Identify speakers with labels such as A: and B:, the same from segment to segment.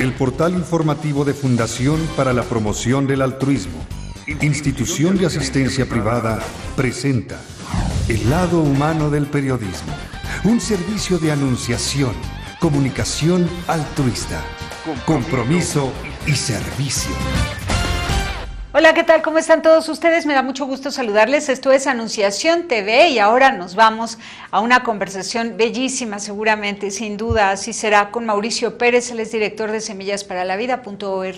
A: El portal informativo de Fundación para la Promoción del Altruismo, institución de asistencia privada, presenta El lado humano del periodismo, un servicio de anunciación, comunicación altruista, compromiso y servicio.
B: Hola, ¿qué tal? ¿Cómo están todos ustedes? Me da mucho gusto saludarles. Esto es Anunciación TV y ahora nos vamos a una conversación bellísima, seguramente, sin duda, así será, con Mauricio Pérez. Él es director de SemillasParaLaVida.org.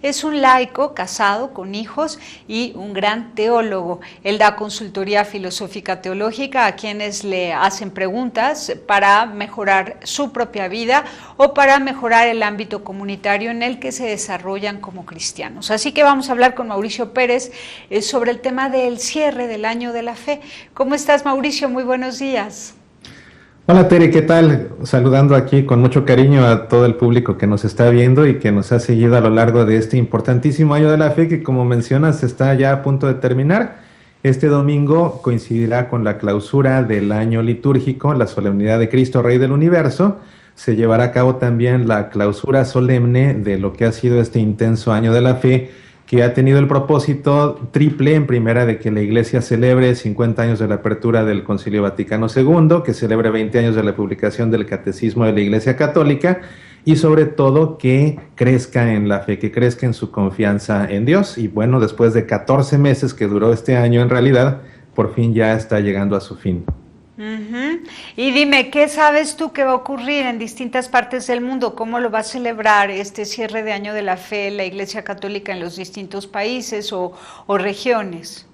B: Es un laico casado con hijos y un gran teólogo. Él da consultoría filosófica teológica a quienes le hacen preguntas para mejorar su propia vida o para mejorar el ámbito comunitario en el que se desarrollan como cristianos. Así que vamos a hablar con Mauricio Pérez sobre el tema del cierre del año de la fe. ¿Cómo estás, Mauricio? Muy buenos días.
C: Hola, Tere, ¿qué tal? Saludando aquí con mucho cariño a todo el público que nos está viendo y que nos ha seguido a lo largo de este importantísimo año de la fe que, como mencionas, está ya a punto de terminar. Este domingo coincidirá con la clausura del año litúrgico, la solemnidad de Cristo, Rey del Universo. Se llevará a cabo también la clausura solemne de lo que ha sido este intenso año de la fe, que ha tenido el propósito triple, en primera, de que la Iglesia celebre 50 años de la apertura del Concilio Vaticano II, que celebre 20 años de la publicación del Catecismo de la Iglesia Católica, y sobre todo que crezca en la fe, que crezca en su confianza en Dios. Y bueno, después de 14 meses que duró este año, en realidad, por fin ya está llegando a su fin.
B: Y dime, ¿qué sabes tú que va a ocurrir en distintas partes del mundo? ¿Cómo lo va a celebrar este cierre de año de la fe la Iglesia Católica en los distintos países o regiones?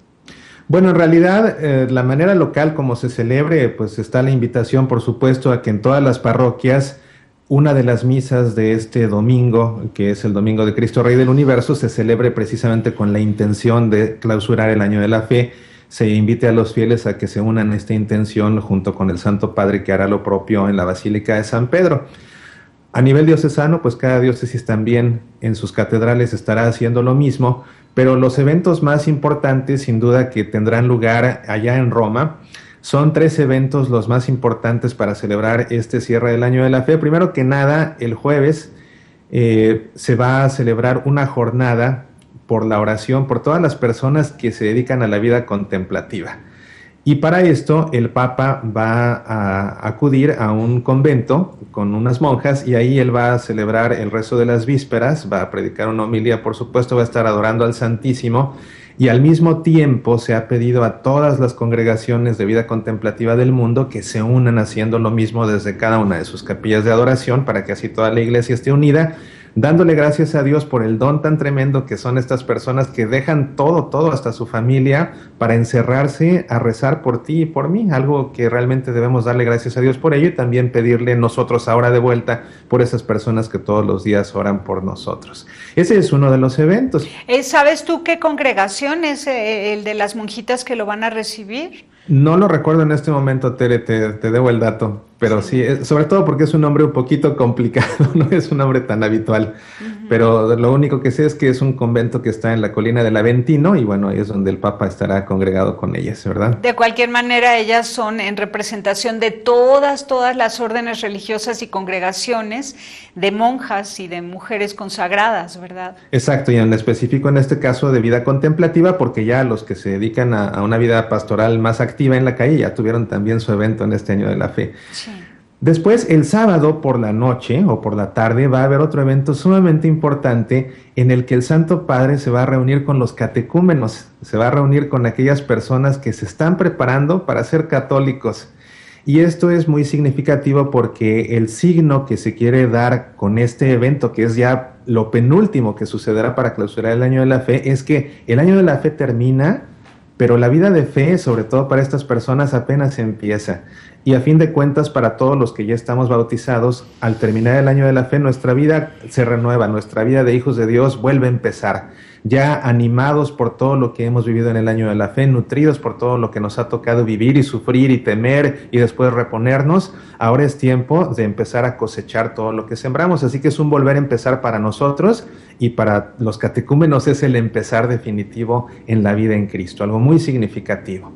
C: Bueno, en realidad, la manera local como se celebre, pues está la invitación, por supuesto, a que en todas las parroquias una de las misas de este domingo, que es el Domingo de Cristo Rey del Universo, se celebre precisamente con la intención de clausurar el año de la fe. Se invite a los fieles a que se unan a esta intención junto con el Santo Padre, que hará lo propio en la Basílica de San Pedro. A nivel diocesano, pues cada diócesis también en sus catedrales estará haciendo lo mismo, pero los eventos más importantes, sin duda, que tendrán lugar allá en Roma, son 3 eventos los más importantes para celebrar este cierre del año de la fe. Primero que nada, el jueves se va a celebrar una jornada por la oración, por todas las personas que se dedican a la vida contemplativa. Y para esto el Papa va a acudir a un convento con unas monjas y ahí él va a celebrar el rezo de las vísperas, va a predicar una homilía, por supuesto, va a estar adorando al Santísimo, y al mismo tiempo se ha pedido a todas las congregaciones de vida contemplativa del mundo que se unan haciendo lo mismo desde cada una de sus capillas de adoración, para que así toda la Iglesia esté unida, dándole gracias a Dios por el don tan tremendo que son estas personas que dejan todo, hasta su familia, para encerrarse a rezar por ti y por mí, algo que realmente debemos darle gracias a Dios por ello, y también pedirle nosotros ahora de vuelta por esas personas que todos los días oran por nosotros. Ese es uno de los eventos.
B: ¿Sabes tú qué congregación es el de las monjitas que lo van a recibir?
C: No lo recuerdo en este momento, Tere, te debo el dato, pero sí, sobre todo porque es un nombre un poquito complicado, no es un nombre tan habitual, pero lo único que sé es que es un convento que está en la colina del Aventino, y bueno, ahí es donde el Papa estará congregado con ellas, ¿verdad?
B: De cualquier manera, ellas son en representación de todas las órdenes religiosas y congregaciones de monjas y de mujeres consagradas, ¿verdad?
C: Exacto, y en específico en este caso de vida contemplativa, porque ya los que se dedican a una vida pastoral más activa en la calle ya tuvieron también su evento en este año de la fe. Sí. Después, el sábado por la noche o por la tarde va a haber otro evento sumamente importante en el que el Santo Padre se va a reunir con los catecúmenos, se va a reunir con aquellas personas que se están preparando para ser católicos. Y esto es muy significativo porque el signo que se quiere dar con este evento, que es ya lo penúltimo que sucederá para clausurar el año de la fe, es que el año de la fe termina, pero la vida de fe, sobre todo para estas personas, apenas empieza. Y a fin de cuentas, para todos los que ya estamos bautizados, al terminar el año de la fe, nuestra vida se renueva, nuestra vida de hijos de Dios vuelve a empezar. Ya animados por todo lo que hemos vivido en el año de la fe, nutridos por todo lo que nos ha tocado vivir y sufrir y temer y después reponernos, ahora es tiempo de empezar a cosechar todo lo que sembramos. Así que es un volver a empezar para nosotros, y para los catecúmenos es el empezar definitivo en la vida en Cristo, algo muy significativo.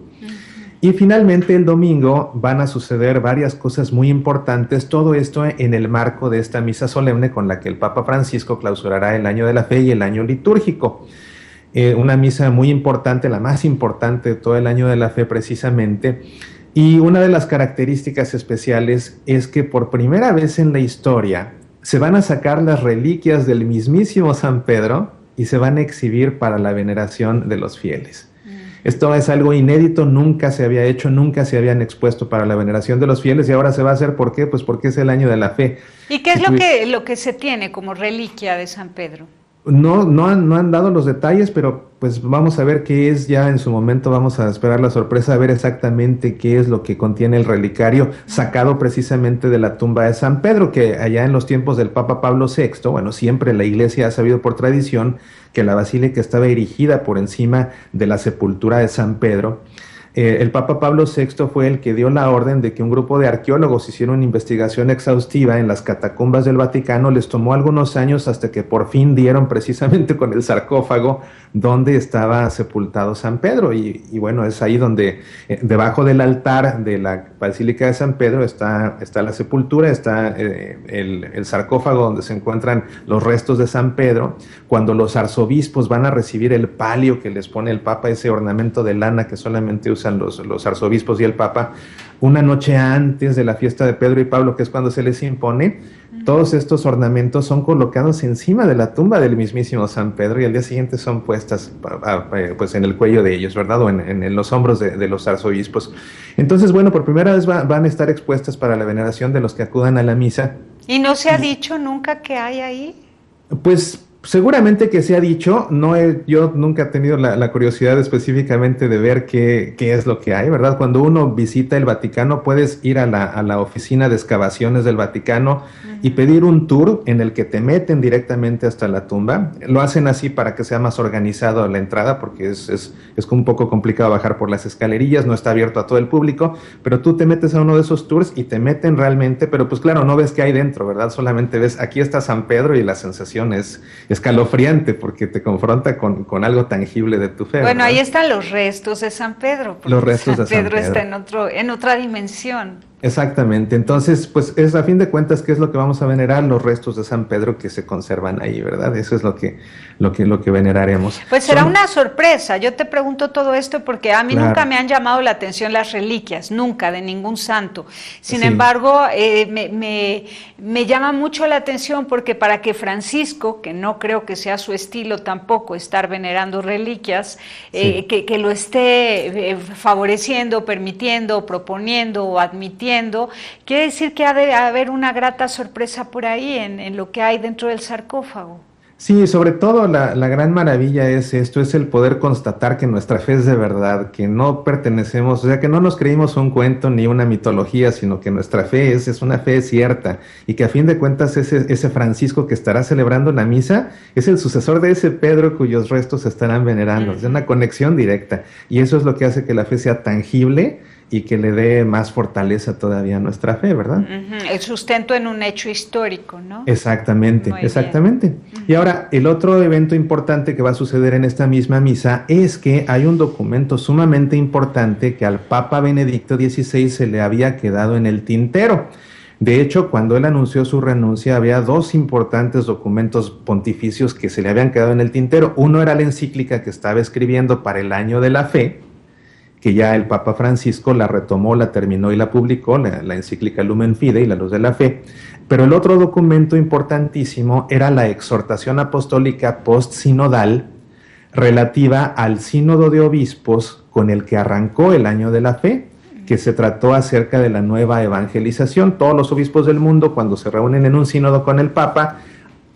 C: Y finalmente el domingo van a suceder varias cosas muy importantes, todo esto en el marco de esta misa solemne con la que el Papa Francisco clausurará el año de la fe y el año litúrgico. Una misa muy importante, la más importante de todo el año de la fe precisamente. Y una de las características especiales es que por primera vez en la historia se van a sacar las reliquias del mismísimo San Pedro y se van a exhibir para la veneración de los fieles. Esto es algo inédito, nunca se había hecho, nunca se habían expuesto para la veneración de los fieles y ahora se va a hacer. ¿Por qué? Pues porque es el año de la fe.
B: ¿Y qué es lo que se tiene como reliquia de San Pedro?
C: No han dado los detalles, pero pues vamos a ver qué es ya en su momento, vamos a esperar la sorpresa, a ver exactamente qué es lo que contiene el relicario sacado precisamente de la tumba de San Pedro, que allá en los tiempos del Papa Pablo VI, bueno, siempre la Iglesia ha sabido por tradición que la basílica estaba erigida por encima de la sepultura de San Pedro. El Papa Pablo VI fue el que dio la orden de que un grupo de arqueólogos hiciera una investigación exhaustiva en las catacumbas del Vaticano. Les tomó algunos años hasta que por fin dieron precisamente con el sarcófago donde estaba sepultado San Pedro. Y bueno, es ahí donde debajo del altar de la Basílica de San Pedro está la sepultura, está el sarcófago donde se encuentran los restos de San Pedro. Cuando los arzobispos van a recibir el palio que les pone el Papa, ese ornamento de lana que solamente usan los arzobispos y el Papa, una noche antes de la fiesta de Pedro y Pablo, que es cuando se les impone, todos estos ornamentos son colocados encima de la tumba del mismísimo San Pedro y al día siguiente son puestas pues en el cuello de ellos, ¿verdad? O en los hombros de los arzobispos. Entonces, bueno, por primera vez van a estar expuestas para la veneración de los que acudan a la misa.
B: ¿Y no se ha dicho nunca qué hay ahí?
C: Pues seguramente que se ha dicho, yo nunca he tenido la curiosidad específicamente de ver qué es lo que hay, ¿verdad? Cuando uno visita el Vaticano puedes ir a la oficina de excavaciones del Vaticano y pedir un tour en el que te meten directamente hasta la tumba. Lo hacen así para que sea más organizado la entrada porque es un poco complicado bajar por las escalerillas, no está abierto a todo el público, pero tú te metes a uno de esos tours y te meten realmente, pero pues claro, no ves qué hay dentro, ¿verdad? Solamente ves, aquí está San Pedro y la sensación es escalofriante porque te confronta con algo tangible de tu fe.
B: Bueno,
C: ¿verdad?
B: ahí están los restos de San Pedro.
C: Los restos de San Pedro.
B: Está en otra dimensión.
C: Exactamente, entonces pues es a fin de cuentas qué es lo que vamos a venerar, los restos de San Pedro que se conservan ahí, ¿verdad? Eso es lo que veneraremos.
B: Pues será una sorpresa, yo te pregunto todo esto porque a mí nunca me han llamado la atención las reliquias, nunca, de ningún santo. Sin embargo, me llama mucho la atención porque para que Francisco, que no creo que sea su estilo tampoco estar venerando reliquias, que lo esté favoreciendo, permitiendo, proponiendo o admitiendo, quiere decir que ha de haber una grata sorpresa por ahí en lo que hay dentro del sarcófago.
C: Sí, sobre todo la gran maravilla es esto, es el poder constatar que nuestra fe es de verdad, que no pertenecemos, o sea, que no nos creímos un cuento ni una mitología, sino que nuestra fe es una fe cierta y que a fin de cuentas ese Francisco que estará celebrando la misa es el sucesor de ese Pedro cuyos restos se estarán venerando, es una conexión directa y eso es lo que hace que la fe sea tangible y que le dé más fortaleza todavía a nuestra fe, ¿verdad?
B: El sustento en un hecho histórico, ¿no?
C: Exactamente, exactamente. Y ahora, el otro evento importante que va a suceder en esta misma misa es que hay un documento sumamente importante que al Papa Benedicto XVI se le había quedado en el tintero. De hecho, cuando él anunció su renuncia, había dos importantes documentos pontificios que se le habían quedado en el tintero. Uno era la encíclica que estaba escribiendo para el Año de la Fe, que ya el Papa Francisco la retomó, la terminó y la publicó, la encíclica Lumen Fidei, la luz de la fe. Pero el otro documento importantísimo era la exhortación apostólica post-sinodal relativa al sínodo de obispos con el que arrancó el Año de la Fe, que se trató acerca de la nueva evangelización. Todos los obispos del mundo, cuando se reúnen en un sínodo con el Papa,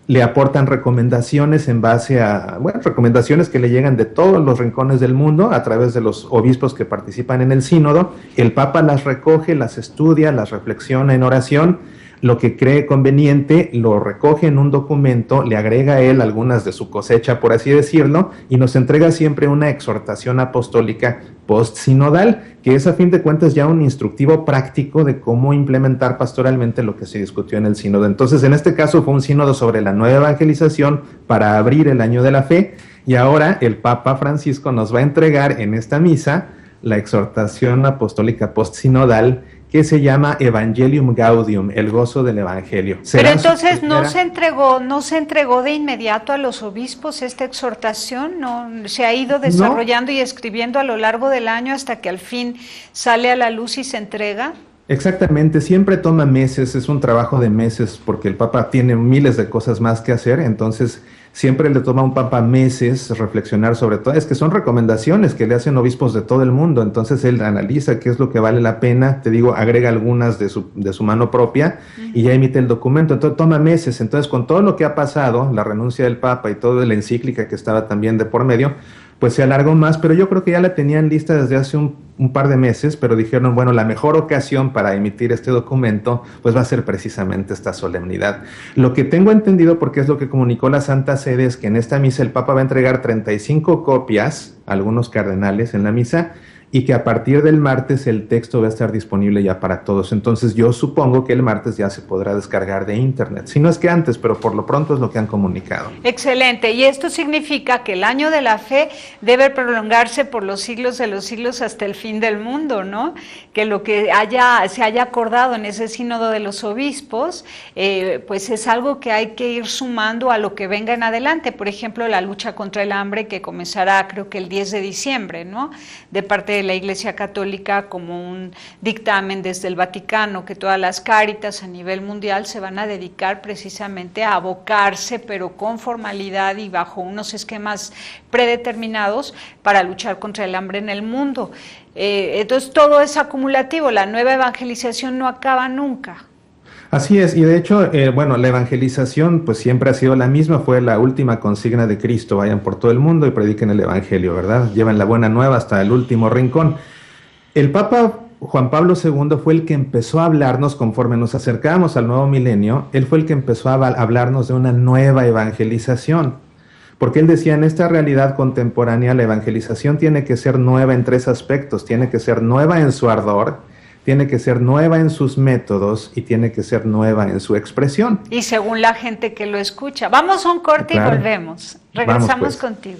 C: le aportan recomendaciones en base a, recomendaciones que le llegan de todos los rincones del mundo a través de los obispos que participan en el sínodo. El Papa las recoge, las estudia, las reflexiona en oración, lo que cree conveniente lo recoge en un documento, le agrega a él algunas de su cosecha, por así decirlo, y nos entrega siempre una exhortación apostólica post-sinodal, que es a fin de cuentas ya un instructivo práctico de cómo implementar pastoralmente lo que se discutió en el sínodo. Entonces, en este caso fue un sínodo sobre la nueva evangelización para abrir el Año de la Fe, y ahora el Papa Francisco nos va a entregar en esta misa la exhortación apostólica postsinodal que se llama Evangelium Gaudium, el gozo del Evangelio.
B: Pero entonces no se entregó de inmediato a los obispos esta exhortación, ¿no? Se ha ido desarrollando y escribiendo a lo largo del año hasta que al fin sale a la luz y se entrega.
C: Exactamente, siempre toma meses, es un trabajo de meses porque el Papa tiene miles de cosas más que hacer, entonces siempre le toma a un Papa meses reflexionar sobre todo, es que son recomendaciones que le hacen obispos de todo el mundo, entonces él analiza qué es lo que vale la pena, te digo, agrega algunas de su mano propia y ya emite el documento, entonces toma meses, entonces con todo lo que ha pasado, la renuncia del Papa y toda la encíclica que estaba también de por medio, pues se alargó más, pero yo creo que ya la tenían lista desde hace un par de meses, pero dijeron, bueno, la mejor ocasión para emitir este documento, pues va a ser precisamente esta solemnidad. Lo que tengo entendido, porque es lo que comunicó la Santa Sede, es que en esta misa el Papa va a entregar 35 copias a algunos cardenales en la misa, y que a partir del martes el texto va a estar disponible ya para todos. Entonces yo supongo que el martes ya se podrá descargar de internet. Si no es que antes, pero por lo pronto es lo que han comunicado.
B: Excelente. Y esto significa que el año de la fe debe prolongarse por los siglos de los siglos hasta el fin del mundo, ¿no? Que lo que se haya acordado en ese sínodo de los obispos, pues es algo que hay que ir sumando a lo que venga en adelante. Por ejemplo, la lucha contra el hambre que comenzará creo que el 10 de diciembre, ¿no? De parte de la Iglesia Católica como un dictamen desde el Vaticano, que todas las cáritas a nivel mundial se van a dedicar precisamente a abocarse, pero con formalidad y bajo unos esquemas predeterminados para luchar contra el hambre en el mundo. Entonces todo es acumulativo, la nueva evangelización no acaba nunca.
C: Así es, y de hecho, bueno, la evangelización pues siempre ha sido la misma, fue la última consigna de Cristo, vayan por todo el mundo y prediquen el evangelio, ¿verdad? Llevan la buena nueva hasta el último rincón. El Papa Juan Pablo II fue el que empezó a hablarnos, conforme nos acercábamos al nuevo milenio, él fue el que empezó a hablarnos de una nueva evangelización, porque él decía, en esta realidad contemporánea la evangelización tiene que ser nueva en tres aspectos, tiene que ser nueva en su ardor, tiene que ser nueva en sus métodos y tiene que ser nueva en su expresión.
B: Y según la gente que lo escucha. Vamos a un corte y volvemos. Regresamos contigo.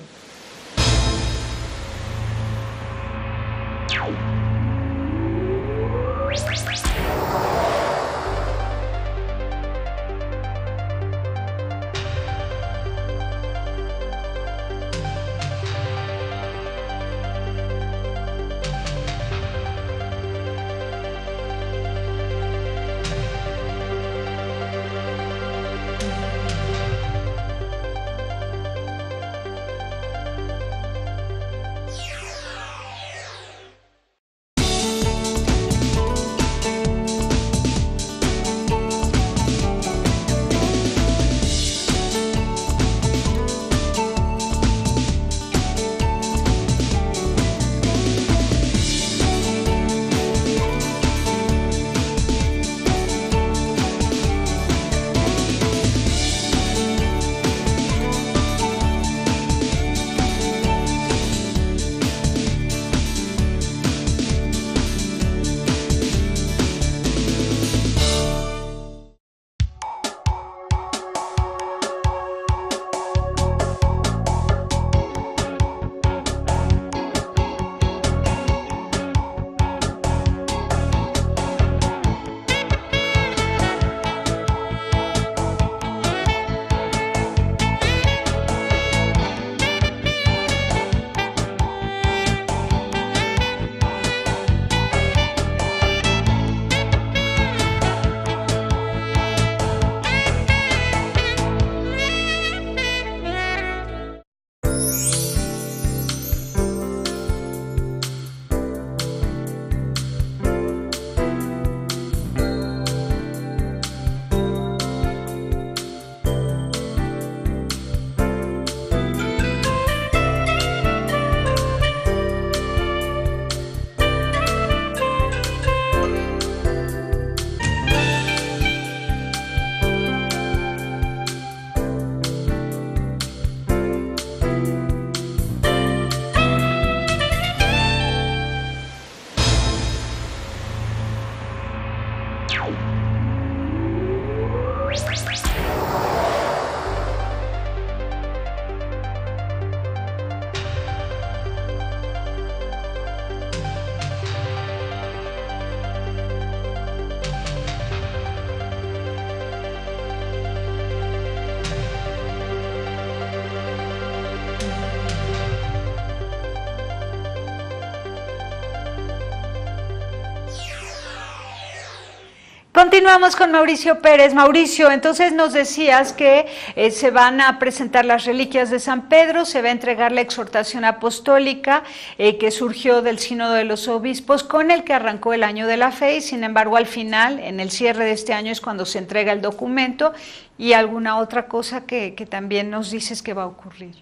B: Continuamos con Mauricio Pérez. Mauricio, entonces nos decías que se van a presentar las reliquias de San Pedro, se va a entregar la exhortación apostólica que surgió del Sínodo de los Obispos, con el que arrancó el Año de la Fe, y sin embargo al final, en el cierre de este año, es cuando se entrega el documento. ¿Y alguna otra cosa que también nos dices que va a ocurrir?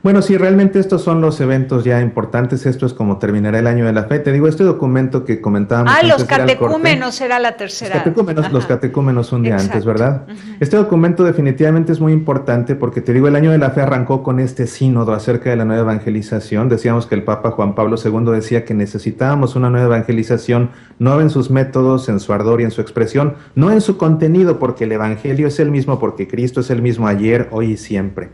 C: Bueno, sí, realmente estos son los eventos ya importantes. Esto es como terminará el Año de la Fe. Te digo, este documento que comentábamos antes
B: los catecúmenos era la tercera.
C: Los catecúmenos un día antes, ¿verdad?
B: Uh-huh.
C: Este documento definitivamente es muy importante porque, te digo, el Año de la Fe arrancó con este sínodo acerca de la nueva evangelización. Decíamos que el Papa Juan Pablo II decía que necesitábamos una nueva evangelización, no en sus métodos, en su ardor y en su expresión, no en su contenido, porque el Evangelio es el mismo, porque Cristo es el mismo ayer, hoy y siempre.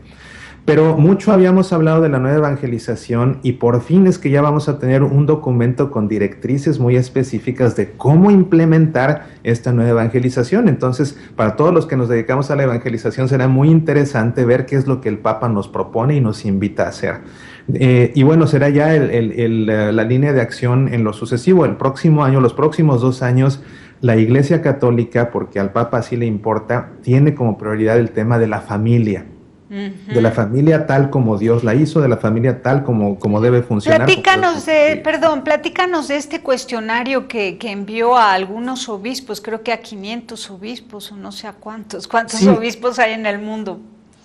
C: Pero mucho habíamos hablado de la nueva evangelización y por fin es que ya vamos a tener un documento con directrices muy específicas de cómo implementar esta nueva evangelización. Entonces, para todos los que nos dedicamos a la evangelización será muy interesante ver qué es lo que el Papa nos propone y nos invita a hacer. Y bueno, será ya la línea de acción en lo sucesivo. El próximo año, los próximos 2 años, la Iglesia Católica, porque al Papa así le importa, tiene como prioridad el tema de la familia. De la familia tal como Dios la hizo, de la familia tal como debe funcionar.
B: Platícanos de este cuestionario que envió a algunos obispos, creo que a 500 obispos o no sé a cuántos sí. Obispos hay en el mundo.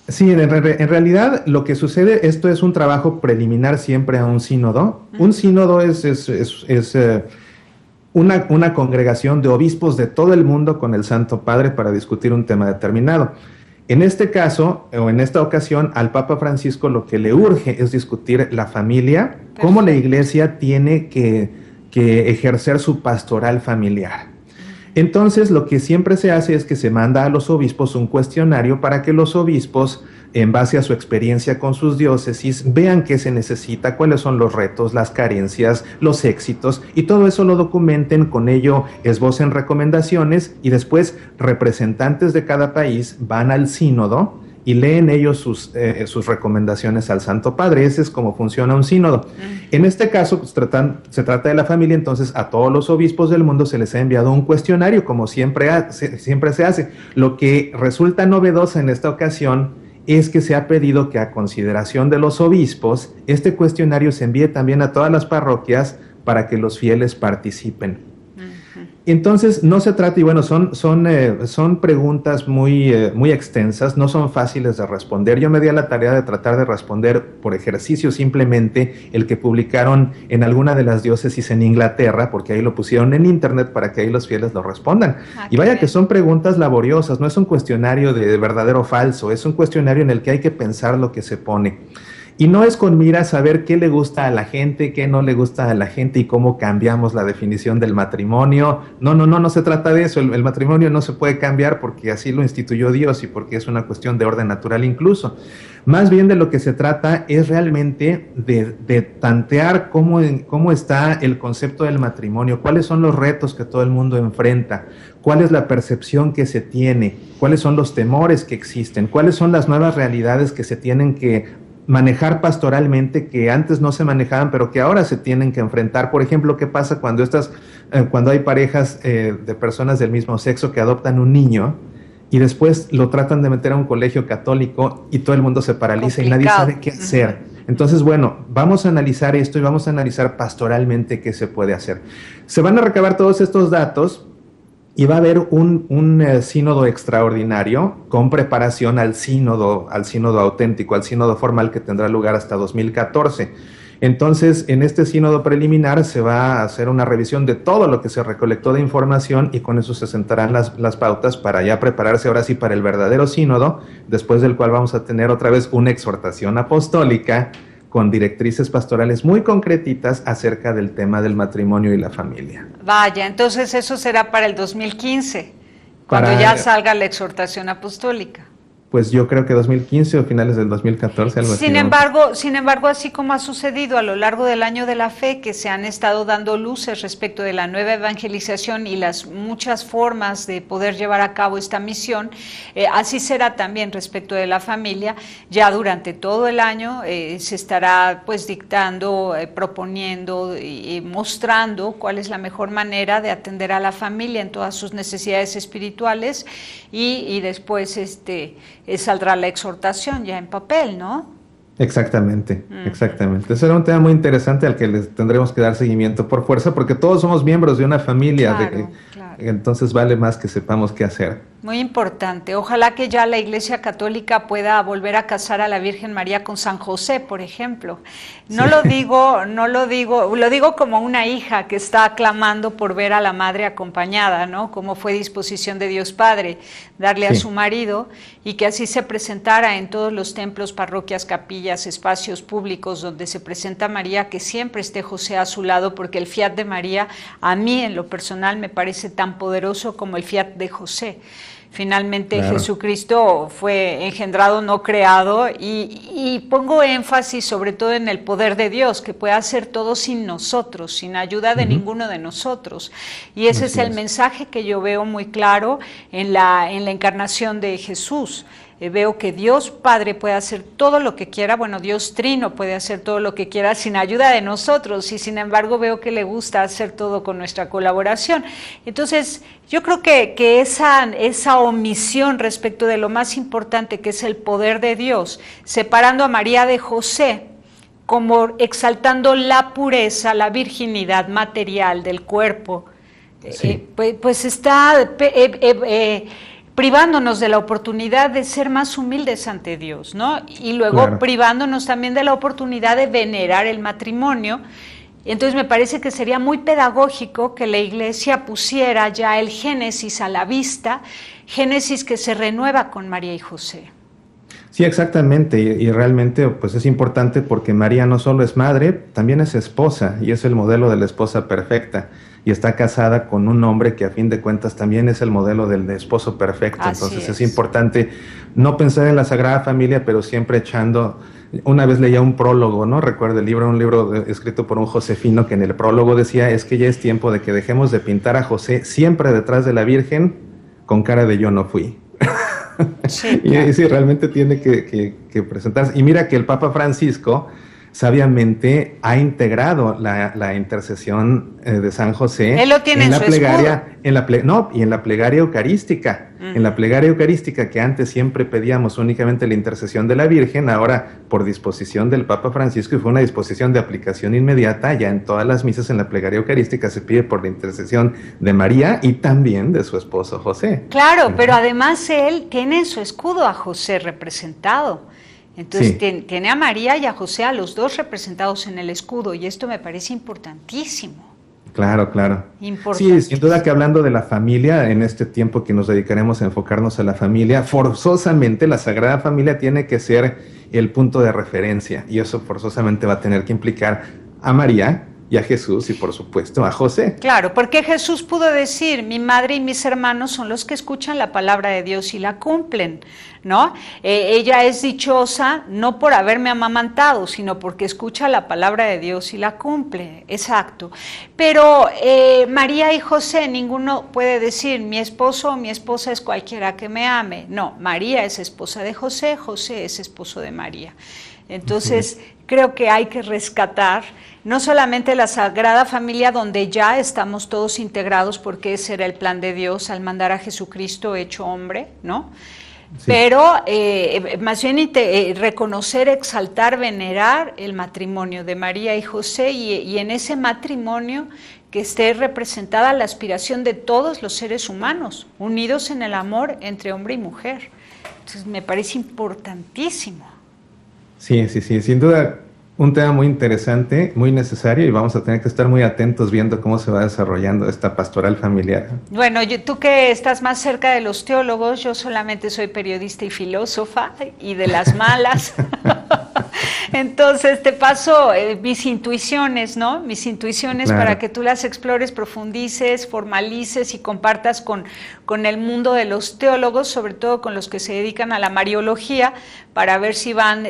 C: Sí, en realidad lo que sucede, esto es un trabajo preliminar siempre a un sínodo. Un sínodo es una congregación de obispos de todo el mundo con el Santo Padre para discutir un tema determinado. En este caso, o en esta ocasión, al Papa Francisco lo que le urge es discutir la familia, perfecto, cómo la Iglesia tiene que ejercer su pastoral familiar. Entonces, lo que siempre se hace es que se manda a los obispos un cuestionario para que los obispos, en base a su experiencia con sus diócesis, vean qué se necesita, cuáles son los retos, las carencias, los éxitos, y todo eso lo documenten, con ello esbocen recomendaciones, y después representantes de cada país van al sínodo y leen ellos sus recomendaciones al Santo Padre. Ese es como funciona un sínodo. En este caso, pues, se trata de la familia, entonces a todos los obispos del mundo se les ha enviado un cuestionario, como siempre se hace. Lo que resulta novedoso en esta ocasión es que se ha pedido que, a consideración de los obispos, este cuestionario se envíe también a todas las parroquias para que los fieles participen. Entonces, no se trata, y bueno, son preguntas muy extensas, no son fáciles de responder. Yo me di a la tarea de tratar de responder por ejercicio simplemente el que publicaron en alguna de las diócesis en Inglaterra, porque ahí lo pusieron en internet para que ahí los fieles lo respondan. Y vaya que son preguntas laboriosas, no es un cuestionario de verdadero o falso, es un cuestionario en el que hay que pensar lo que se pone. Y no es con mira a saber qué le gusta a la gente, qué no le gusta a la gente y cómo cambiamos la definición del matrimonio. No se trata de eso. El matrimonio no se puede cambiar porque así lo instituyó Dios y porque es una cuestión de orden natural incluso. Más bien de lo que se trata es realmente de tantear cómo está el concepto del matrimonio, cuáles son los retos que todo el mundo enfrenta, cuál es la percepción que se tiene, cuáles son los temores que existen, cuáles son las nuevas realidades que se tienen que manejar pastoralmente, que antes no se manejaban, pero que ahora se tienen que enfrentar. Por ejemplo, ¿qué pasa cuando hay parejas de personas del mismo sexo que adoptan un niño y después lo tratan de meter a un colegio católico y todo el mundo se paraliza y nadie sabe qué hacer? Entonces, bueno, vamos a analizar esto y vamos a analizar pastoralmente qué se puede hacer. Se van a recabar todos estos datos y va a haber un sínodo extraordinario con preparación al sínodo auténtico, al sínodo formal que tendrá lugar hasta 2014. Entonces, en este sínodo preliminar se va a hacer una revisión de todo lo que se recolectó de información y con eso se sentarán las pautas para ya prepararse ahora sí para el verdadero sínodo, después del cual vamos a tener otra vez una exhortación apostólica con directrices pastorales muy concretitas acerca del tema del matrimonio y la familia.
B: Vaya, entonces eso será para el 2015, cuando ya salga la exhortación apostólica.
C: pues yo creo que 2015 o finales del 2014, algo así.
B: Sin embargo, así como ha sucedido a lo largo del año de la fe, que se han estado dando luces respecto de la nueva evangelización y las muchas formas de poder llevar a cabo esta misión, así será también respecto de la familia. Ya durante todo el año se estará pues dictando, proponiendo y mostrando cuál es la mejor manera de atender a la familia en todas sus necesidades espirituales y después saldrá la exhortación ya en papel, ¿no?
C: Exactamente, exactamente. Ese era un tema muy interesante al que les tendremos que dar seguimiento por fuerza, porque todos somos miembros de una familia,
B: Claro.
C: entonces vale más que sepamos qué hacer.
B: Muy importante. Ojalá que ya la Iglesia Católica pueda volver a casar a la Virgen María con San José, por ejemplo. No
C: Sí.
B: lo digo como una hija que está clamando por ver a la madre acompañada, ¿no? Como fue disposición de Dios Padre, darle a
C: Sí.
B: su marido y que así se presentara en todos los templos, parroquias, capillas, espacios públicos donde se presenta María, que siempre esté José a su lado, porque el fiat de María, a mí en lo personal, me parece tan poderoso como el fiat de José. Finalmente
C: Claro.
B: Jesucristo fue engendrado, no creado, y pongo énfasis sobre todo en el poder de Dios, que puede hacer todo sin nosotros, sin ayuda de ninguno de nosotros. Y ese
C: Así
B: es el
C: es.
B: mensaje que yo veo muy claro en la encarnación de Jesús. Veo que Dios Padre puede hacer todo lo que quiera, bueno, Dios Trino puede hacer todo lo que quiera sin ayuda de nosotros, y sin embargo veo que le gusta hacer todo con nuestra colaboración. Entonces, yo creo que esa omisión respecto de lo más importante, que es el poder de Dios, separando a María de José, como exaltando la pureza, la virginidad material del cuerpo,
C: Sí.
B: pues está privándonos de la oportunidad de ser más humildes ante Dios, ¿no? Y luego
C: Claro.
B: privándonos también de la oportunidad de venerar el matrimonio. Entonces me parece que sería muy pedagógico que la Iglesia pusiera ya el Génesis a la vista, Génesis que se renueva con María y José.
C: Sí, exactamente, y realmente pues es importante porque María no solo es madre, también es esposa, y es el modelo de la esposa perfecta, y está casada con un hombre que a fin de cuentas también es el modelo del esposo perfecto.
B: Así
C: Entonces
B: es.
C: es importante no pensar en la Sagrada Familia, pero siempre echando. Una vez leía un prólogo, ¿no? Recuerdo el libro, un libro escrito por un josefino, que en el prólogo decía: es que ya es tiempo de que dejemos de pintar a José siempre detrás de la Virgen con cara de yo no fui.
B: Sí,
C: Y
B: claro.
C: sí, realmente tiene que presentarse. Y mira que el Papa Francisco sabiamente ha integrado la intercesión de San José
B: Él lo tiene en
C: la
B: su
C: plegaria, y en la plegaria eucarística. En la plegaria eucarística, que antes siempre pedíamos únicamente la intercesión de la Virgen, ahora por disposición del Papa Francisco, y fue una disposición de aplicación inmediata, ya en todas las misas en la plegaria eucarística se pide por la intercesión de María y también de su esposo José.
B: Claro, pero además él tiene en su escudo a José representado. Entonces
C: Sí.
B: tiene a María y a José, a los dos representados en el escudo, y esto me parece importantísimo.
C: Claro, claro.
B: Importantísimo.
C: Sí, sin duda que hablando de la familia, en este tiempo que nos dedicaremos a enfocarnos a la familia, forzosamente la Sagrada Familia tiene que ser el punto de referencia, y eso forzosamente va a tener que implicar a María y a Jesús y por supuesto a José.
B: Claro, porque Jesús pudo decir: mi madre y mis hermanos son los que escuchan la palabra de Dios y la cumplen, ¿no? Ella es dichosa no por haberme amamantado, sino porque escucha la palabra de Dios y la cumple, exacto. Pero María y José, ninguno puede decir: mi esposo o mi esposa es cualquiera que me ame. No, María es esposa de José, José es esposo de María. Entonces, creo que hay que rescatar no solamente la Sagrada Familia, donde ya estamos todos integrados, porque ese era el plan de Dios al mandar a Jesucristo hecho hombre, ¿no? Sí. Pero más bien reconocer, exaltar, venerar el matrimonio de María y José, y en ese matrimonio que esté representada la aspiración de todos los seres humanos, unidos en el amor entre hombre y mujer. Entonces, me parece importantísimo.
C: Sí, sin duda un tema muy interesante, muy necesario, y vamos a tener que estar muy atentos viendo cómo se va desarrollando esta pastoral familiar.
B: Bueno, tú que estás más cerca de los teólogos, yo solamente soy periodista y filósofa, y de las malas. Entonces te paso mis intuiciones, ¿no? Mis intuiciones
C: Claro.
B: para que tú las explores, profundices, formalices y compartas con el mundo de los teólogos, sobre todo con los que se dedican a la mariología, para ver si van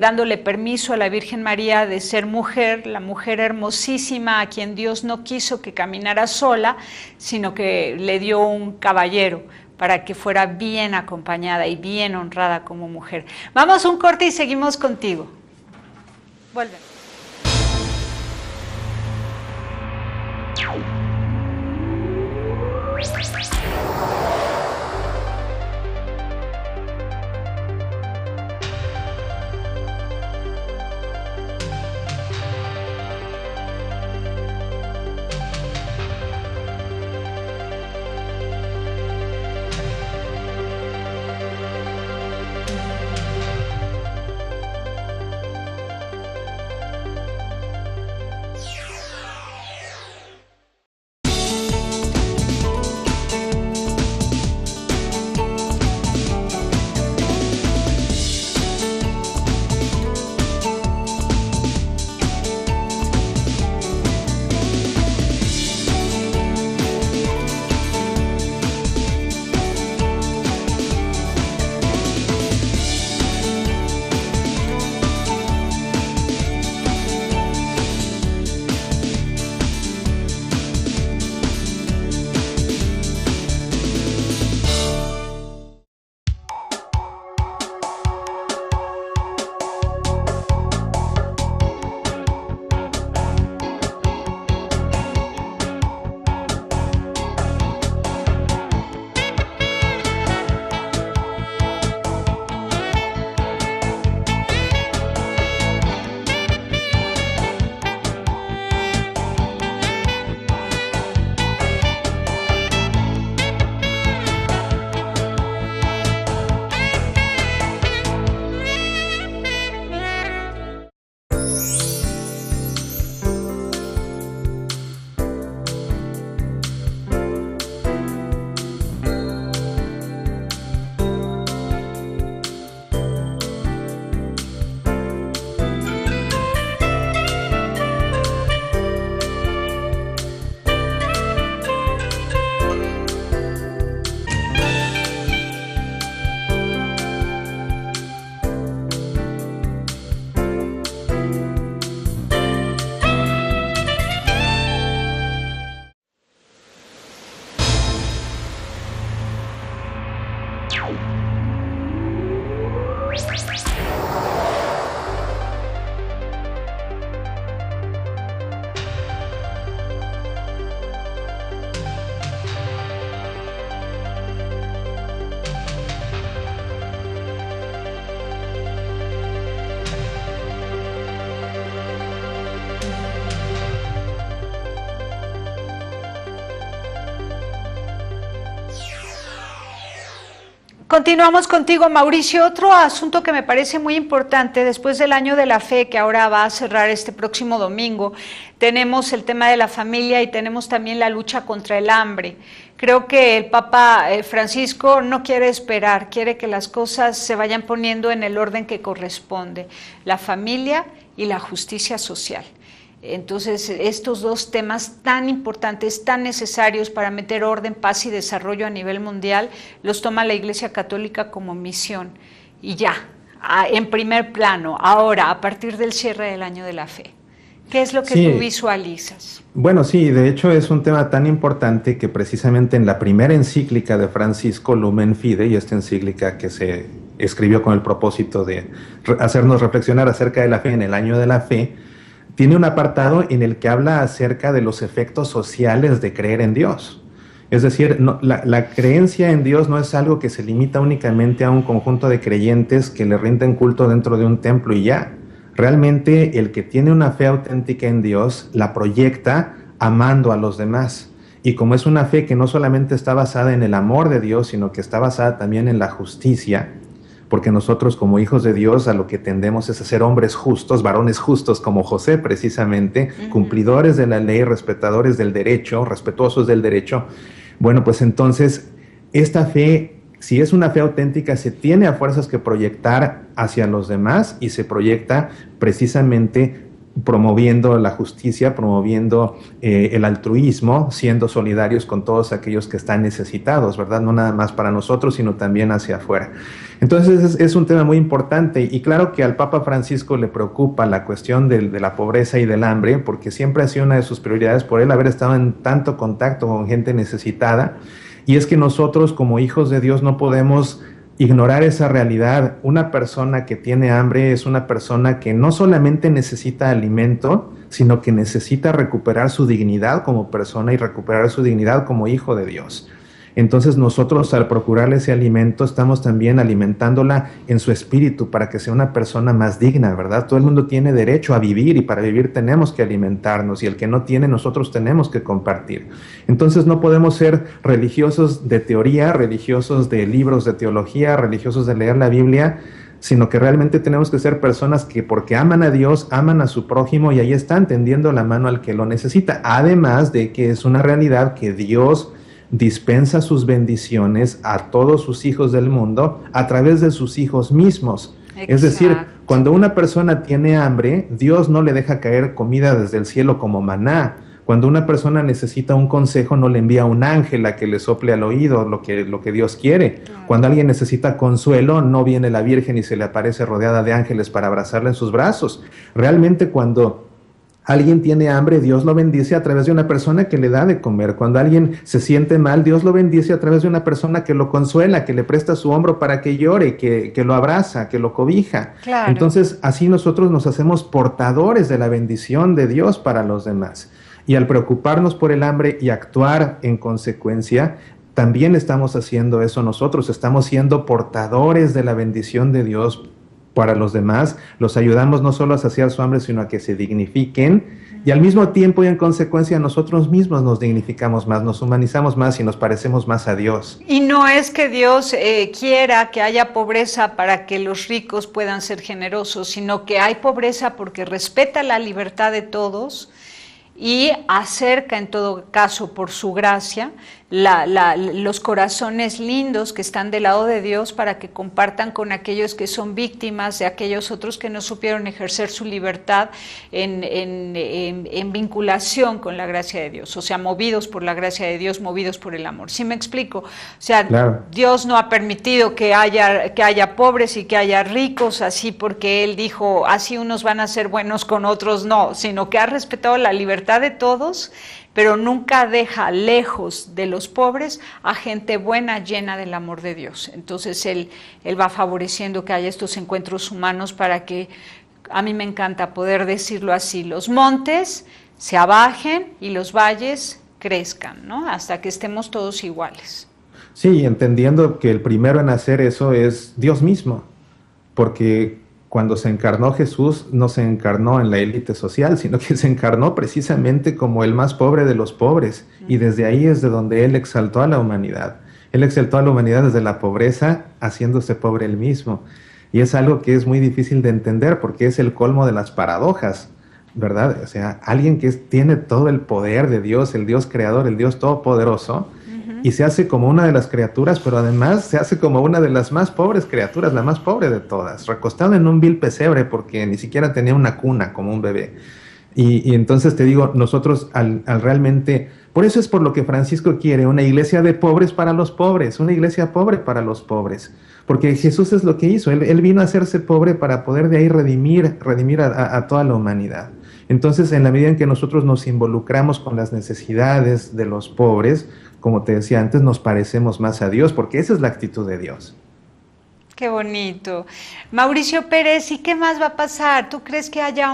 B: dándole permiso a la Virgen María de ser mujer, la mujer hermosísima a quien Dios no quiso que caminara sola, sino que le dio un caballero para que fuera bien acompañada y bien honrada como mujer. Vamos a un corte y seguimos contigo. Vuelve. Continuamos contigo, Mauricio. Otro asunto que me parece muy importante, después del Año de la Fe, que ahora va a cerrar este próximo domingo, tenemos el tema de la familia y tenemos también la lucha contra el hambre. Creo que el Papa Francisco no quiere esperar, quiere que las cosas se vayan poniendo en el orden que corresponde, la familia y la justicia social. Entonces, estos dos temas tan importantes, tan necesarios para meter orden, paz y desarrollo a nivel mundial, los toma la Iglesia Católica como misión. Y ya, en primer plano, ahora, a partir del cierre del Año de la Fe. ¿Qué es lo que tú visualizas?
C: Bueno, sí, de hecho es un tema tan importante que precisamente en la primera encíclica de Francisco, Lumen Fidei, esta encíclica que se escribió con el propósito de hacernos reflexionar acerca de la fe en el Año de la Fe, tiene un apartado en el que habla acerca de los efectos sociales de creer en Dios. Es decir, la creencia en Dios no es algo que se limita únicamente a un conjunto de creyentes que le rinden culto dentro de un templo y ya. Realmente el que tiene una fe auténtica en Dios la proyecta amando a los demás. Y como es una fe que no solamente está basada en el amor de Dios, sino que está basada también en la justicia, porque nosotros como hijos de Dios a lo que tendemos es a ser hombres justos, varones justos como José precisamente, cumplidores de la ley, respetadores del derecho, respetuosos del derecho. Bueno, pues entonces esta fe si es una fe auténtica, se tiene a fuerzas que proyectar hacia los demás y se proyecta precisamente promoviendo la justicia, promoviendo el altruismo, siendo solidarios con todos aquellos que están necesitados, ¿verdad? No nada más para nosotros, sino también hacia afuera. Entonces es un tema muy importante y claro que al Papa Francisco le preocupa la cuestión de la pobreza y del hambre, porque siempre ha sido una de sus prioridades por él haber estado en tanto contacto con gente necesitada, y es que nosotros como hijos de Dios no podemos ignorar esa realidad. Una persona que tiene hambre es una persona que no solamente necesita alimento, sino que necesita recuperar su dignidad como persona y recuperar su dignidad como hijo de Dios. Entonces nosotros al procurarle ese alimento estamos también alimentándola en su espíritu para que sea una persona más digna, ¿verdad? Todo el mundo tiene derecho a vivir y para vivir tenemos que alimentarnos y el que no tiene nosotros tenemos que compartir. Entonces no podemos ser religiosos de teoría, religiosos de libros de teología, religiosos de leer la Biblia, sino que realmente tenemos que ser personas que porque aman a Dios, aman a su prójimo y ahí están tendiendo la mano al que lo necesita. Además de que es una realidad que Dios dispensa sus bendiciones a todos sus hijos del mundo a través de sus hijos mismos. Exacto. Es decir, cuando una persona tiene hambre, Dios no le deja caer comida desde el cielo como maná. Cuando una persona necesita un consejo, no le envía un ángel a que le sople al oído lo que Dios quiere. Cuando alguien necesita consuelo, no viene la Virgen y se le aparece rodeada de ángeles para abrazarla en sus brazos. Realmente cuando alguien tiene hambre, Dios lo bendice a través de una persona que le da de comer. Cuando alguien se siente mal, Dios lo bendice a través de una persona que lo consuela, que le presta su hombro para que llore, que lo abraza, que lo cobija. Claro. Entonces, así nosotros nos hacemos portadores de la bendición de Dios para los demás. Y al preocuparnos por el hambre y actuar en consecuencia, también estamos haciendo eso nosotros. Estamos siendo portadores de la bendición de Dios para los demás, los ayudamos no solo a saciar su hambre, sino a que se dignifiquen y al mismo tiempo y en consecuencia nosotros mismos nos dignificamos más, nos humanizamos más y nos parecemos más a Dios.
B: Y no es que Dios quiera que haya pobreza para que los ricos puedan ser generosos, sino que hay pobreza porque respeta la libertad de todos y acerca en todo caso por su gracia los corazones lindos que están del lado de Dios para que compartan con aquellos que son víctimas de aquellos otros que no supieron ejercer su libertad en vinculación con la gracia de Dios, o sea, movidos por la gracia de Dios, movidos por el amor. ¿Sí me explico? O sea, claro. Dios no ha permitido que haya pobres y que haya ricos así porque Él dijo, así unos van a ser buenos con otros no, sino que ha respetado la libertad de todos, pero nunca deja lejos de los pobres a gente buena, llena del amor de Dios. Entonces Él va favoreciendo que haya estos encuentros humanos para que, a mí me encanta poder decirlo así, los montes se abajen y los valles crezcan, ¿no? Hasta que estemos todos iguales.
C: Sí, entendiendo que el primero en hacer eso es Dios mismo, porque cuando se encarnó Jesús, no se encarnó en la élite social, sino que se encarnó precisamente como el más pobre de los pobres. Y desde ahí es de donde Él exaltó a la humanidad. Él exaltó a la humanidad desde la pobreza, haciéndose pobre Él mismo. Y es algo que es muy difícil de entender, porque es el colmo de las paradojas, ¿verdad? O sea, alguien que tiene todo el poder de Dios, el Dios creador, el Dios todopoderoso, y se hace como una de las criaturas, pero además se hace como una de las más pobres criaturas, la más pobre de todas, recostado en un vil pesebre porque ni siquiera tenía una cuna como un bebé. Y entonces te digo, nosotros al realmente, por eso es por lo que Francisco quiere una iglesia de pobres para los pobres, una iglesia pobre para los pobres, porque Jesús es lo que hizo, Él vino a hacerse pobre para poder de ahí redimir a toda la humanidad. Entonces, en la medida en que nosotros nos involucramos con las necesidades de los pobres, como te decía antes, nos parecemos más a Dios, porque esa es la actitud de Dios.
B: Qué bonito. Mauricio Pérez, ¿y qué más va a pasar? ¿Tú crees que haya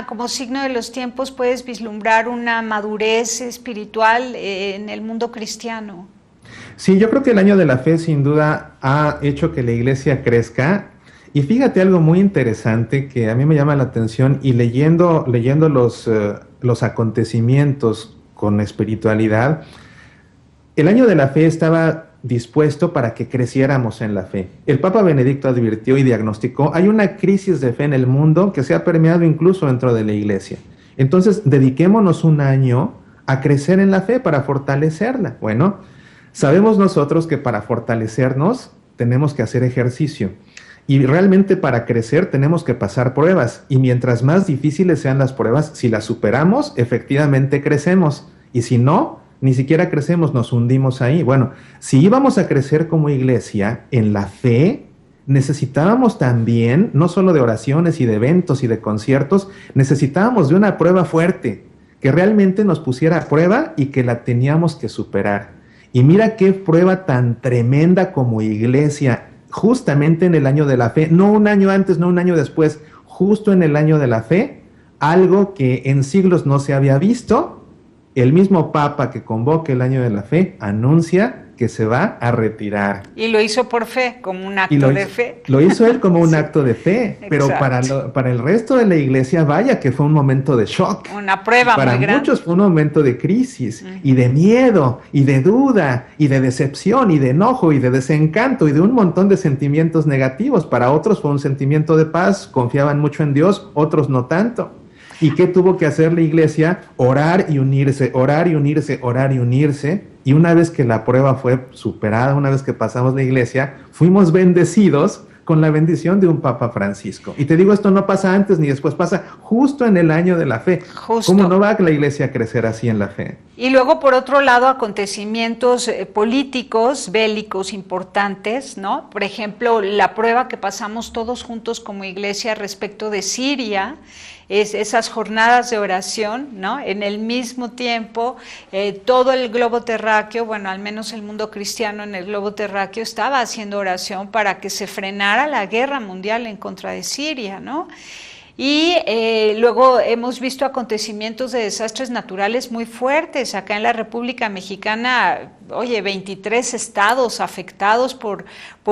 B: como signo de los tiempos, puedes vislumbrar una madurez espiritual en el mundo cristiano?
C: Sí, yo creo que el año de la fe sin duda ha hecho que la iglesia crezca. Y fíjate algo muy interesante que a mí me llama la atención y leyendo los acontecimientos con espiritualidad, el año de la fe estaba dispuesto para que creciéramos en la fe. El Papa Benedicto advirtió y diagnosticó, hay una crisis de fe en el mundo que se ha permeado incluso dentro de la iglesia. Entonces, dediquémonos un año a crecer en la fe para fortalecerla. Bueno, sabemos nosotros que para fortalecernos tenemos que hacer ejercicio. Y realmente para crecer tenemos que pasar pruebas. Y mientras más difíciles sean las pruebas, si las superamos, efectivamente crecemos. Y si no, ni siquiera crecemos, nos hundimos ahí. Bueno, si íbamos a crecer como iglesia en la fe, necesitábamos también, no solo de oraciones y de eventos y de conciertos, necesitábamos de una prueba fuerte, que realmente nos pusiera a prueba y que la teníamos que superar. Y mira qué prueba tan tremenda como iglesia, justamente en el año de la fe, no un año antes, no un año después, justo en el año de la fe, algo que en siglos no se había visto. El mismo Papa que convoca el año de la fe anuncia que se va a retirar.
B: Y lo hizo por fe, como un acto de fe.
C: Lo hizo él como un acto de fe, pero para el resto de la iglesia, vaya que fue un momento de shock.
B: Una prueba muy grande.
C: Para muchos fue un momento de crisis, y de miedo, y de duda, y de decepción, y de enojo, y de desencanto, y de un montón de sentimientos negativos. Para otros fue un sentimiento de paz, confiaban mucho en Dios, otros no tanto. ¿Y qué tuvo que hacer la iglesia? Orar y unirse, orar y unirse, orar y unirse. Y una vez que la prueba fue superada, una vez que pasamos la iglesia, fuimos bendecidos con la bendición de un Papa Francisco. Y te digo, esto no pasa antes ni después, pasa justo en el año de la fe. Justo. ¿Cómo no va la iglesia a crecer así en la fe?
B: Y luego, por otro lado, acontecimientos políticos, bélicos importantes, ¿no? Por ejemplo, la prueba que pasamos todos juntos como iglesia respecto de Siria, es esas jornadas de oración, ¿no? En el mismo tiempo, todo el globo terráqueo, bueno, al menos el mundo cristiano en el globo terráqueo estaba haciendo oración para que se frenara la guerra mundial en contra de Siria, ¿no? Y luego hemos visto acontecimientos de desastres naturales muy fuertes. Acá en la República Mexicana, 23 estados afectados por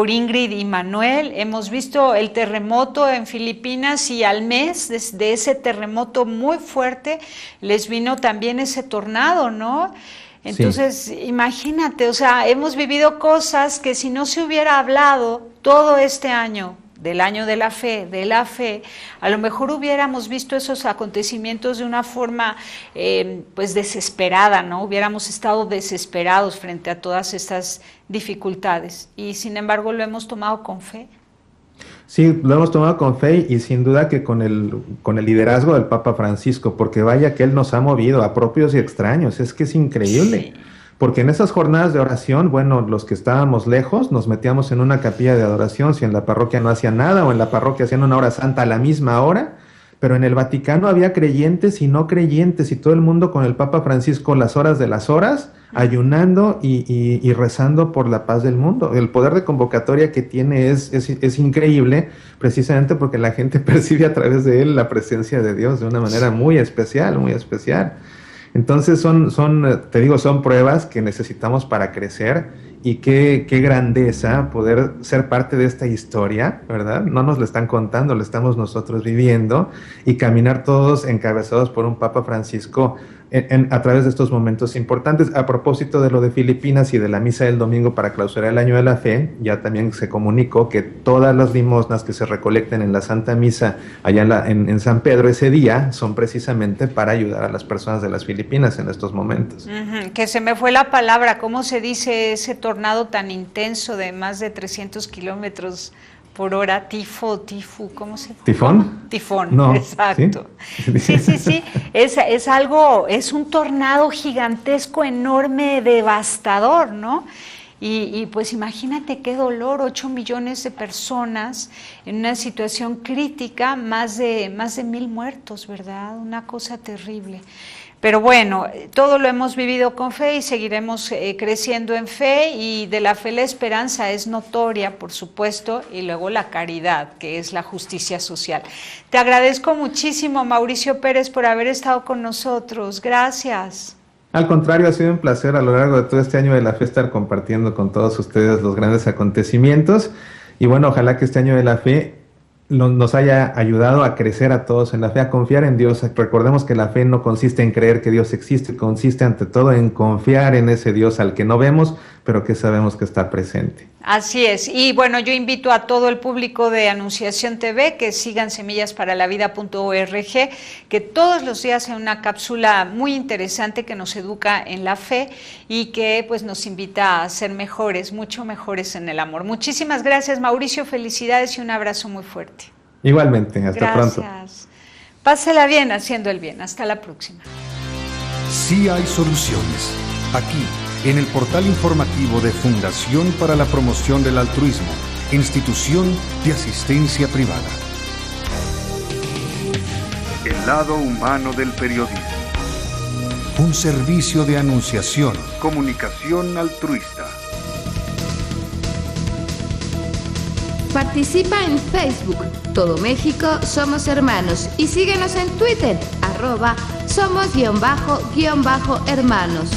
B: Ingrid y Manuel. Hemos visto el terremoto en Filipinas y al mes de ese terremoto muy fuerte les vino también ese tornado, ¿no? Entonces, sí. Imagínate, o sea, hemos vivido cosas que si no se hubiera hablado todo este año, del año de la fe, a lo mejor hubiéramos visto esos acontecimientos de una forma pues desesperada, ¿no? Hubiéramos estado desesperados frente a todas estas dificultades y sin embargo lo hemos tomado con fe.
C: Sí, lo hemos tomado con fe y sin duda que con el liderazgo del Papa Francisco, porque vaya que él nos ha movido a propios y extraños, es que es increíble. Sí. Porque en esas jornadas de oración, bueno, los que estábamos lejos nos metíamos en una capilla de adoración, si en la parroquia no hacían nada o en la parroquia hacían una hora santa a la misma hora, pero en el Vaticano había creyentes y no creyentes y todo el mundo con el Papa Francisco las horas de las horas, ayunando y rezando por la paz del mundo. El poder de convocatoria que tiene es increíble, precisamente porque la gente percibe a través de él la presencia de Dios de una manera muy especial, muy especial. Entonces te digo, son pruebas que necesitamos para crecer y qué grandeza poder ser parte de esta historia, ¿verdad? No nos la están contando, la estamos nosotros viviendo y caminar todos encabezados por un Papa Francisco a través de estos momentos importantes. A propósito de lo de Filipinas y de la misa del domingo para clausurar el año de la fe, ya también se comunicó que todas las limosnas que se recolecten en la Santa Misa allá en San Pedro ese día son precisamente para ayudar a las personas de las Filipinas en estos momentos.
B: Que se me fue la palabra, ¿cómo se dice ese tornado tan intenso de más de 300 kilómetros por hora? ¿Cómo se llama?
C: ¿Tifón?
B: Tifón,
C: no,
B: exacto. Sí. Es algo, es un tornado gigantesco, enorme, devastador, ¿no? Y pues imagínate qué dolor, 8 millones de personas en una situación crítica, más de 1,000 muertos, ¿verdad? Una cosa terrible. Pero bueno, todo lo hemos vivido con fe y seguiremos creciendo en fe, y de la fe la esperanza es notoria, por supuesto, y luego la caridad, que es la justicia social. Te agradezco muchísimo, Mauricio Pérez, por haber estado con nosotros. Gracias.
C: Al contrario, ha sido un placer a lo largo de todo este año de la fe estar compartiendo con todos ustedes los grandes acontecimientos, y bueno, ojalá que este año de la fe nos haya ayudado a crecer a todos en la fe, a confiar en Dios. Recordemos que la fe no consiste en creer que Dios existe, consiste ante todo en confiar en ese Dios al que no vemos, pero que sabemos que está presente.
B: Así es, y bueno, yo invito a todo el público de Anunciación TV que sigan semillasparalavida.org, que todos los días hay una cápsula muy interesante que nos educa en la fe y que pues nos invita a ser mejores, mucho mejores en el amor. Muchísimas gracias, Mauricio, felicidades y un abrazo muy fuerte.
C: Igualmente, hasta pronto.
B: Gracias. Pásela bien haciendo el bien, hasta la próxima.
A: Sí hay soluciones. Aquí, en el portal informativo de Fundación para la Promoción del Altruismo, Institución de Asistencia Privada. El lado humano del periodismo. Un servicio de anunciación, comunicación altruista.
D: Participa en Facebook, Todo México Somos Hermanos, y síguenos en Twitter, @somos_hermanos.